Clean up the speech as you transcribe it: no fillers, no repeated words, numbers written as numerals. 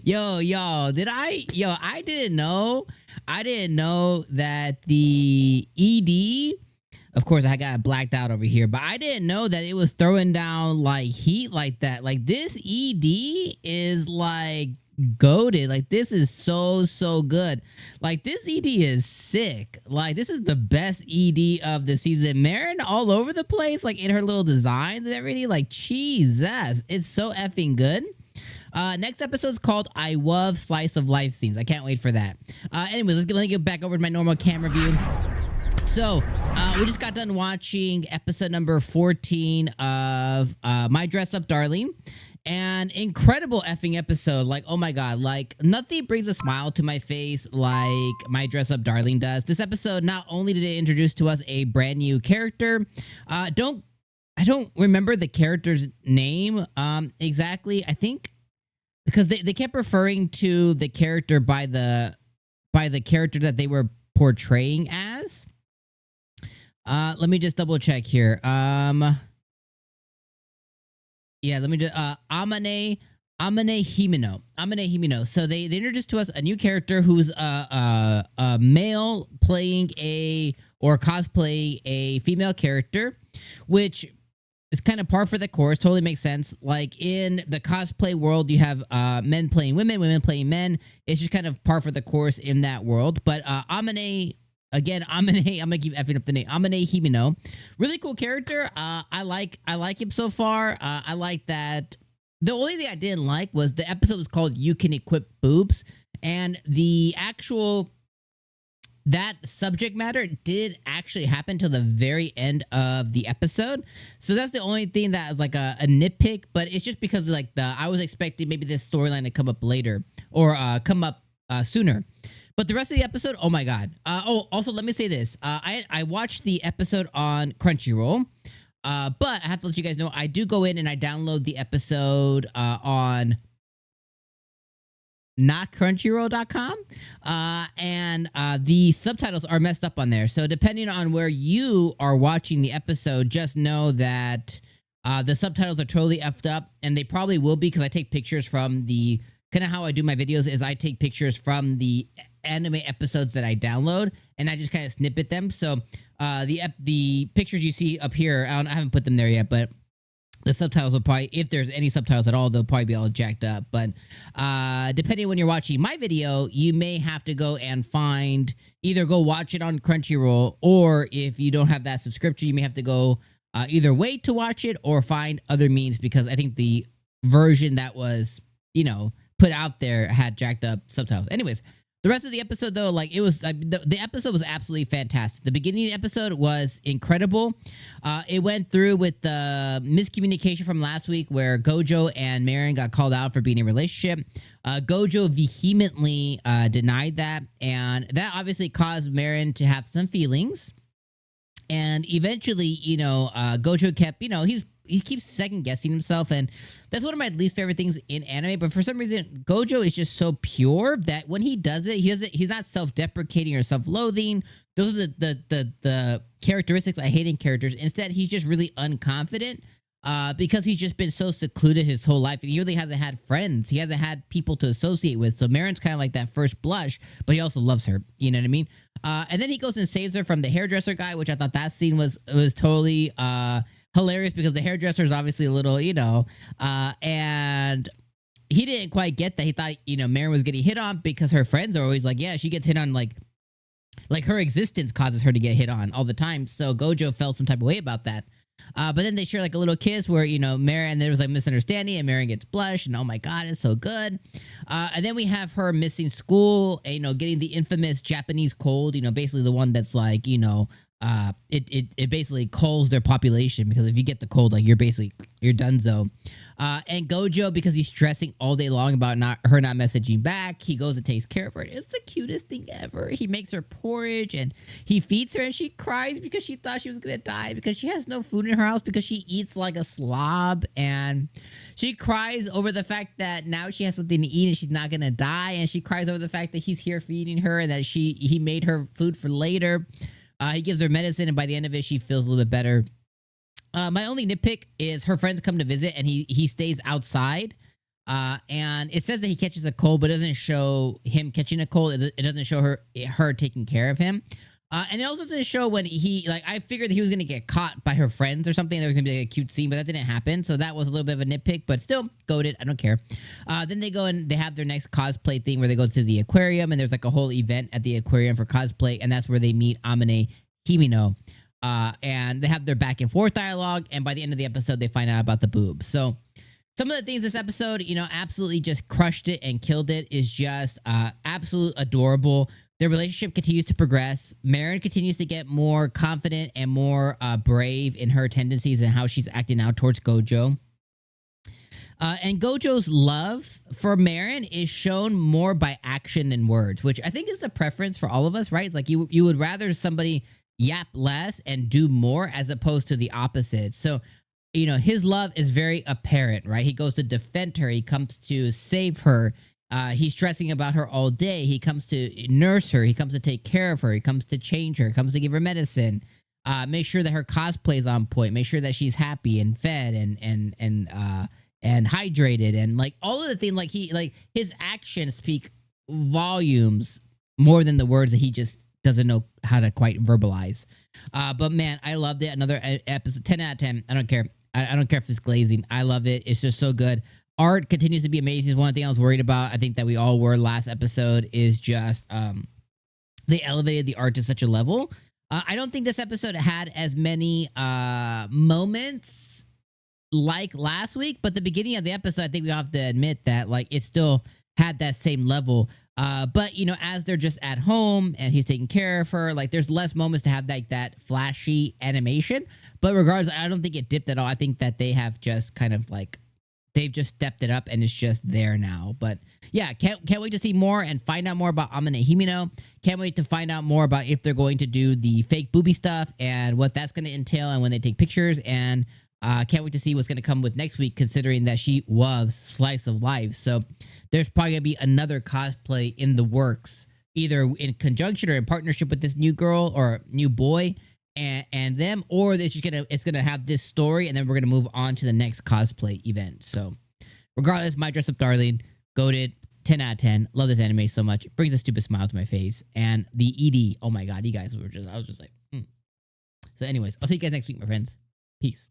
I didn't know. I didn't know that the ED, of course, I got blacked out over here, but I didn't know that it was throwing down like heat like that. Like this ED is like goated. Like this is so good. Like this ED is sick. Like this is the best ED of the season. Marin all over the place, like in her little designs and everything. Like Jesus, it's so effing good. Next episode is called I Love Slice of Life Scenes. I can't wait for that. Anyways, let me get back over to my normal camera view. So, we just got done watching episode number 14 of My Dress Up Darling. An incredible effing episode. Like, oh my god, like nothing brings a smile to my face like My Dress Up Darling does. This episode, not only did it introduce to us a brand new character, I don't remember the character's name exactly. I think because they kept referring to the character by the character that they were portraying as. Let me just double check here. Yeah, let me just Amane Himeno. So they introduced to us a new character who's a male playing or cosplaying a female character, which it's kind of par for the course. Totally makes sense. Like in the cosplay world, you have men playing women, women playing men. It's just kind of par for the course in that world. But Amane, again, Amane, I'm gonna keep effing up the name. Amane Himeno, really cool character. I like him so far. I like that. The only thing I didn't like was the episode was called "You Can Equip Boobs," and the actual that subject matter did actually happen till the very end of the episode. So that's the only thing that is like a nitpick, but it's just because like I was expecting maybe this storyline to come up later or come up sooner. But the rest of the episode, oh my god. Also let me say this. I watched the episode on Crunchyroll. But I have to let you guys know I do go in and I download the episode on not crunchyroll.com, and the subtitles are messed up on there. So depending on where you are watching the episode, just know that the subtitles are totally effed up, and they probably will be because I take pictures from the kind of how I do my videos is I take pictures from the anime episodes that I download and I just kind of snippet them. So the pictures you see up here, I haven't put them there yet, but the subtitles will probably, if there's any subtitles at all, they'll probably be all jacked up. But depending on when you're watching my video, you may have to go and either go watch it on Crunchyroll, or if you don't have that subscription, you may have to go either wait to watch it or find other means, because I think the version that was, put out there had jacked up subtitles. Anyways, the rest of the episode, though, like it was, the episode was absolutely fantastic. The beginning of the episode was incredible. It went through with the miscommunication from last week where Gojo and Marin got called out for being in a relationship. Gojo vehemently denied that, and that obviously caused Marin to have some feelings. And eventually, Gojo kept, he keeps second guessing himself, and that's one of my least favorite things in anime. But for some reason, Gojo is just so pure that when he does it, he's not self-deprecating or self-loathing. Those are the characteristics I hate in characters. Instead, he's just really unconfident because he's just been so secluded his whole life, and he really hasn't had friends. He hasn't had people to associate with. So Marin's kind of like that first blush, but he also loves her. You know what I mean? And then he goes and saves her from the hairdresser guy, which I thought that scene was totally hilarious, because the hairdresser is obviously a little, and he didn't quite get that. He thought, Marin was getting hit on because her friends are always like, yeah, she gets hit on, like her existence causes her to get hit on all the time. So Gojo felt some type of way about that. But then they share like a little kiss where, Marin, there was like misunderstanding and Marin gets blushed and oh my God, it's so good. And then we have her missing school, and, getting the infamous Japanese cold, basically the one that's like, it basically culls their population, because if you get the cold, like you're donezo. And Gojo, because he's stressing all day long about her not messaging back, he goes and takes care of her. It's the cutest thing ever. He makes her porridge and he feeds her, and she cries because she thought she was gonna die because she has no food in her house because she eats like a slob, and she cries over the fact that now she has something to eat and she's not gonna die, and she cries over the fact that he's here feeding her and that he made her food for later. He gives her medicine, and by the end of it, she feels a little bit better. My only nitpick is her friends come to visit, and he stays outside. And it says that he catches a cold, but it doesn't show him catching a cold. It doesn't show her taking care of him. And it also doesn't show when I figured that he was going to get caught by her friends or something. There was going to be like a cute scene, but that didn't happen. So that was a little bit of a nitpick, but still goated. I don't care. Then they go and they have their next cosplay thing where they go to the aquarium and there's like a whole event at the aquarium for cosplay. And that's where they meet 𝐼𝐻𝐻𝐻𝐻𝐻𝐻𝐻𝐻𝐻𝐻. And they have their back and forth dialogue. And by the end of the episode, they find out about the boobs. So some of the things this episode, absolutely just crushed it and killed it is just absolute adorable. Their relationship continues to progress. Marin continues to get more confident and more brave in her tendencies and how she's acting out towards Gojo. And Gojo's love for Marin is shown more by action than words, which I think is the preference for all of us, right? It's like you would rather somebody yap less and do more as opposed to the opposite. So, his love is very apparent, right? He goes to defend her. He comes to save her. He's stressing about her all day. He comes to nurse her. He comes to take care of her. He comes to change her. He comes to give her medicine. Make sure that her cosplay is on point. Make sure that she's happy and fed and hydrated and like all of the things. Like his actions speak volumes more than the words that he just doesn't know how to quite verbalize. But man, I loved it. Another episode, 10 out of 10. I don't care. I don't care if it's glazing. I love it. It's just so good. Art continues to be amazing. Is one thing I was worried about. I think that we all were last episode is just they elevated the art to such a level. I don't think this episode had as many moments like last week, but the beginning of the episode, I think we have to admit that like it still had that same level. But as they're just at home and he's taking care of her, like there's less moments to have like that flashy animation. But regardless, I don't think it dipped at all. I think that they have just kind of like they've just stepped it up and it's just there now. But yeah, can't wait to see more and find out more about 𝐼𝐻𝐻𝐻𝐻𝐻𝐻𝐻𝐻𝐻. Can't wait to find out more about if they're going to do the fake booby stuff and what that's going to entail and when they take pictures. And can't wait to see what's going to come with next week, considering that she was Slice of Life. So there's probably going to be another cosplay in the works, either in conjunction or in partnership with this new girl or new boy and them, or it's gonna have this story and then we're gonna move on to the next cosplay event. So regardless, my dress up darling, goated, 10 out of 10. Love this anime so much. It brings a stupid smile to my face. And the ED, oh my god, you guys I was just like, So anyways, I'll see you guys next week, my friends. Peace.